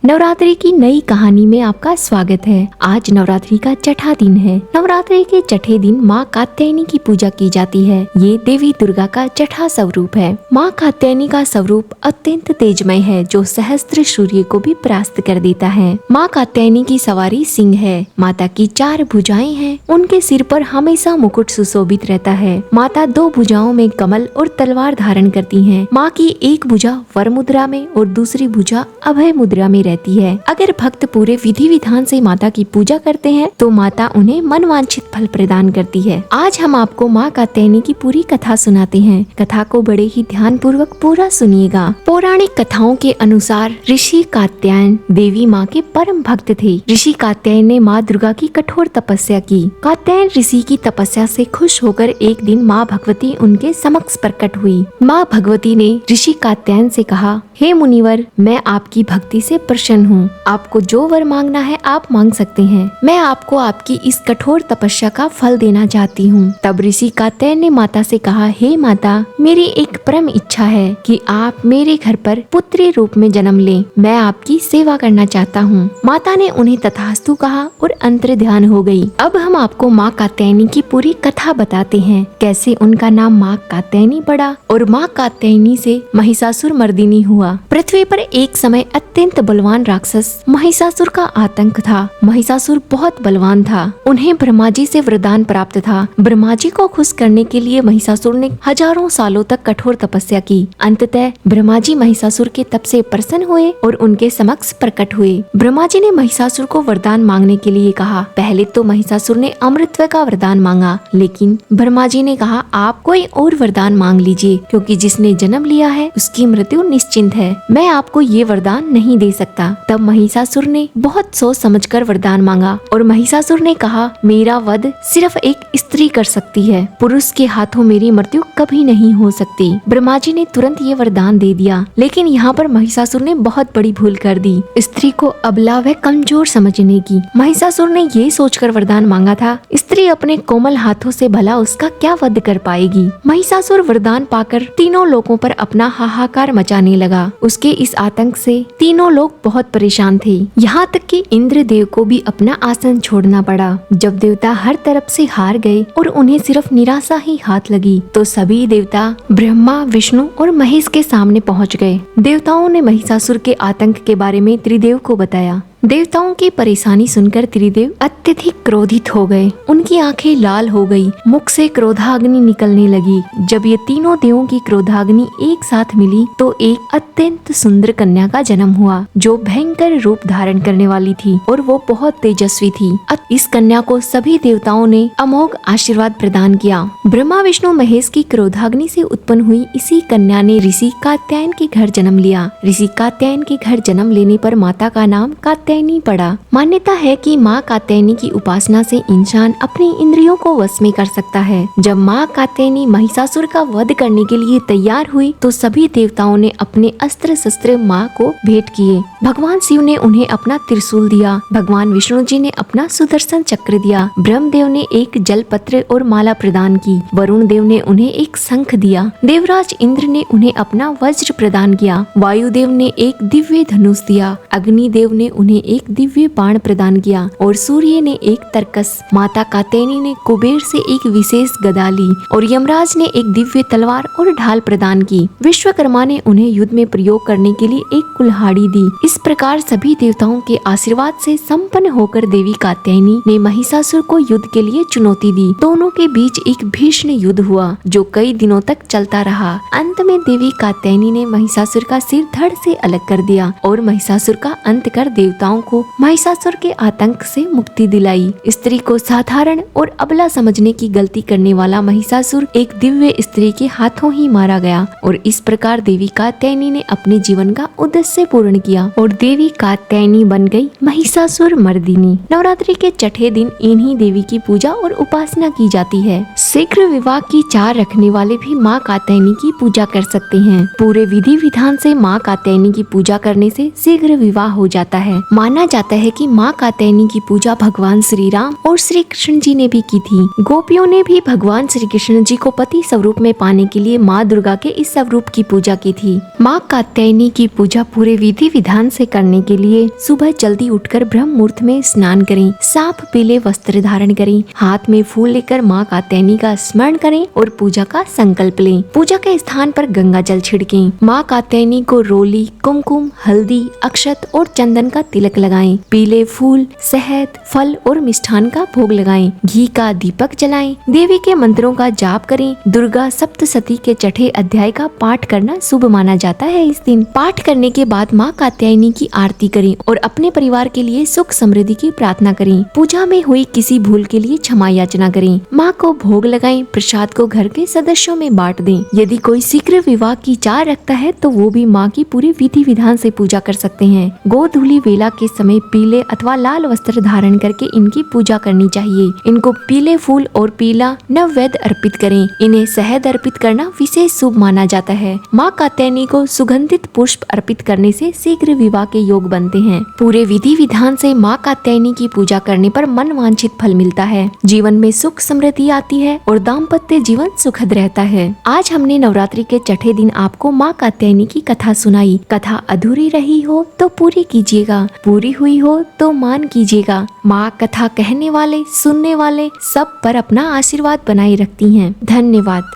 नवरात्रि की नई कहानी में आपका स्वागत है। आज नवरात्रि का छठा दिन है। नवरात्रि के छठे दिन माँ कात्यायनी की पूजा की जाती है। ये देवी दुर्गा का छठा स्वरूप है। माँ कात्यायनी का स्वरूप अत्यंत तेजमय है, जो सहस्त्र सूर्य को भी परास्त कर देता है। माँ कात्यायनी की सवारी सिंह है। माता की 4 भुजाएं हैं। उनके सिर पर हमेशा मुकुट सुशोभित रहता है। माता 2 भुजाओं में कमल और तलवार धारण करती है। माँ की एक भुजा वर मुद्रा में और दूसरी भुजा अभय मुद्रा में रहती है। अगर भक्त पूरे विधि विधान से माता की पूजा करते हैं तो माता उन्हें मनवांछित फल प्रदान करती है। आज हम आपको माँ कात्यायनी की पूरी कथा सुनाते हैं। कथा को बड़े ही ध्यान पूर्वक पूरा सुनिएगा। पौराणिक कथाओं के अनुसार ऋषि कात्यायन देवी माँ के परम भक्त थे। ऋषि कात्यायन ने माँ दुर्गा की कठोर तपस्या की। कात्यायन ऋषि की तपस्या से खुश होकर एक दिन माँ भगवती उनके समक्ष प्रकट हुई। माँ भगवती ने ऋषि कात्यायन से कहा, हे मुनिवर, मैं आपकी भक्ति से प्रसन्न हूँ। आपको जो वर मांगना है आप मांग सकते हैं। मैं आपको आपकी इस कठोर तपस्या का फल देना चाहती हूँ। तब ऋषि कात्यायन ने माता से कहा, हे माता, मेरी एक परम इच्छा है कि आप मेरे घर पर पुत्री रूप में जन्म लें। मैं आपकी सेवा करना चाहता हूँ। माता ने उन्हें तथास्तु कहा और अंतर ध्यान हो गई। अब हम आपको माँ कात्यायनी की पूरी कथा बताते हैं, कैसे उनका नाम माँ कात्यायनी पड़ा और माँ कात्यायनी से महिषासुर मर्दिनी हुआ। पृथ्वी पर एक समय अत्यंत बलवान राक्षस महिषासुर का आतंक था। महिषासुर बहुत बलवान था। उन्हें ब्रह्मा जी से वरदान प्राप्त था। ब्रह्मा जी को खुश करने के लिए महिषासुर ने हजारों सालों तक कठोर तपस्या की। अंततः ब्रह्मा जी महिषासुर के तप से प्रसन्न हुए और उनके समक्ष प्रकट हुए। ब्रह्मा जी ने महिषासुर को वरदान मांगने के लिए कहा। पहले तो महिषासुर ने अमृतत्व का वरदान मांगा, लेकिन ब्रह्मा जी ने कहा, आप कोई और वरदान मांग लीजिए, क्योंकि जिसने जन्म लिया है उसकी मृत्यु निश्चिंत है। मैं आपको ये वरदान नहीं दे सकता। तब महिषासुर ने बहुत सोच समझकर वरदान मांगा और महिषासुर ने कहा, मेरा वध सिर्फ एक स्त्री कर सकती है। पुरुष के हाथों मेरी मृत्यु कभी नहीं हो सकती। ब्रह्मा जी ने तुरंत ये वरदान दे दिया, लेकिन यहाँ पर महिषासुर ने बहुत बड़ी भूल कर दी, स्त्री को अबला व कमजोर समझने की। महिषासुर ने ये सोचकर वरदान मांगा था, स्त्री अपने कोमल हाथों से भला उसका क्या वध कर पाएगी। महिषासुर वरदान पाकर तीनों लोगों पर अपना हाहाकार मचाने लगा। उसके इस आतंक से तीनों लोग बहुत परेशान थे। यहाँ तक कि इंद्रदेव को भी अपना आसन छोड़ना पड़ा। जब देवता हर तरफ से हार गए और उन्हें सिर्फ निराशा ही हाथ लगी, तो सभी देवता ब्रह्मा, विष्णु और महेश के सामने पहुँच गए। देवताओं ने महिषासुर के आतंक के बारे में त्रिदेव को बताया। देवताओं की परेशानी सुनकर त्रिदेव अत्यधिक क्रोधित हो गए। उनकी आंखें लाल हो गई, मुख से क्रोधाग्नि निकलने लगी। जब ये तीनों देवों की क्रोधाग्नि एक साथ मिली तो एक अत्यंत सुंदर कन्या का जन्म हुआ, जो भयंकर रूप धारण करने वाली थी और वो बहुत तेजस्वी थी। इस कन्या को सभी देवताओं ने अमोघ आशीर्वाद प्रदान किया। ब्रह्मा, विष्णु, महेश की क्रोधाग्नि से उत्पन्न हुई इसी कन्या ने ऋषि कात्यायन के घर जन्म लिया। ऋषि कात्यायन के घर जन्म लेने पर माता का नाम कात्यायनी पड़ा। मान्यता है कि माँ कात्यायनी की उपासना से इंसान अपनी इंद्रियों को वश में कर सकता है। जब माँ कात्यायनी महिषासुर का वध करने के लिए तैयार हुई तो सभी देवताओं ने अपने अस्त्र शस्त्र माँ को भेंट किए। भगवान शिव ने उन्हें अपना त्रिशूल दिया। भगवान विष्णु जी ने अपना सुदर्शन चक्र दिया। ब्रह्मदेव ने एक जल पत्र और माला प्रदान की। वरुण देव ने उन्हें एक शंख दिया। देवराज इंद्र ने उन्हें अपना वज्र प्रदान किया। वायुदेव ने एक दिव्य धनुष दिया। अग्निदेव ने उन्हें एक दिव्य बाण प्रदान किया और सूर्य ने एक तरकस। माता कात्यायनी ने कुबेर से एक विशेष गदा ली और यमराज ने एक दिव्य तलवार और ढाल प्रदान की। विश्वकर्मा ने उन्हें युद्ध में प्रयोग करने के लिए एक कुल्हाड़ी दी। इस प्रकार सभी देवताओं के आशीर्वाद से संपन्न होकर देवी कात्यायनी ने महिषासुर को युद्ध के लिए चुनौती दी। दोनों के बीच एक भीषण युद्ध हुआ, जो कई दिनों तक चलता रहा। अंत में देवी कात्यायनी ने महिषासुर का सिर धड़ से अलग कर दिया और महिषासुर का अंत कर देवताओं को महिषासुर के आतंक से मुक्ति दिलाई। स्त्री को साधारण और अबला समझने की गलती करने वाला महिषासुर एक दिव्य स्त्री के हाथों ही मारा गया और इस प्रकार देवी कात्यायनी ने अपने जीवन का उद्देश्य पूर्ण किया और देवी कात्यायनी बन गई महिषासुर मर्दिनी। नवरात्रि के छठे दिन इन्हीं देवी की पूजा और उपासना की जाती है। शीघ्र विवाह की चाह रखने वाले भी माँ कात्यायनी की पूजा कर सकते हैं। पूरे विधि विधान से माँ कात्यायनी की पूजा करने से शीघ्र विवाह हो जाता है। माना जाता है कि माँ कात्यायनी की पूजा भगवान श्री राम और श्री कृष्ण जी ने भी की थी। गोपियों ने भी भगवान श्री कृष्ण जी को पति स्वरूप में पाने के लिए माँ दुर्गा के इस स्वरूप की पूजा की थी। माँ कात्यायनी की पूजा पूरे विधि विधान से करने के लिए सुबह जल्दी उठकर ब्रह्म मुहूर्त में स्नान करें, साफ पीले वस्त्र धारण करें, हाथ में फूल लेकर माँ कात्यायनी का स्मरण करें और पूजा का संकल्प लें। पूजा के स्थान पर गंगा जल छिड़कें। माँ कात्यायनी को रोली, कुमकुम, हल्दी, अक्षत और चंदन का तिलक लगाएं। पीले फूल, शहद, फल और मिष्ठान का भोग लगाएं। घी का दीपक जलाएं। देवी के मंत्रों का जाप करें। दुर्गा सप्तशती के छठे अध्याय का पाठ करना शुभ माना जाता है। इस दिन पाठ करने के बाद माँ कात्यायनी की आरती करें और अपने परिवार के लिए सुख समृद्धि की प्रार्थना करें। पूजा में हुई किसी भूल के लिए क्षमा याचना करें। माँ को भोग लगाएं। प्रसाद को घर के सदस्यों में बांट दें। यदि कोई शीघ्र विवाह की चाह रखता है तो वो भी माँ की पूरी विधि विधान से पूजा कर सकते हैं। गोधूली वेला के समय पीले अथवा लाल वस्त्र धारण करके इनकी पूजा करनी चाहिए। इनको पीले फूल और पीला नववेद अर्पित करें। इन्हें शहद अर्पित करना विशेष शुभ माना जाता है। माँ कात्यायनी को सुगंधित पुष्प अर्पित करने से शीघ्र विवाह के योग बनते हैं। पूरे विधि विधान से माँ कात्यायनी की पूजा करने पर मन वांछित फल मिलता है। जीवन में सुख समृद्धि आती है और दाम्पत्य जीवन सुखद रहता है। आज हमने नवरात्रि के छठे दिन आपको माँ कात्यायनी की कथा सुनाई। कथा अधूरी रही हो तो पूरी कीजिएगा, पूरी हुई हो तो मान कीजिएगा। माँ कथा कहने वाले, सुनने वाले सब पर अपना आशीर्वाद बनाए रखती हैं। धन्यवाद।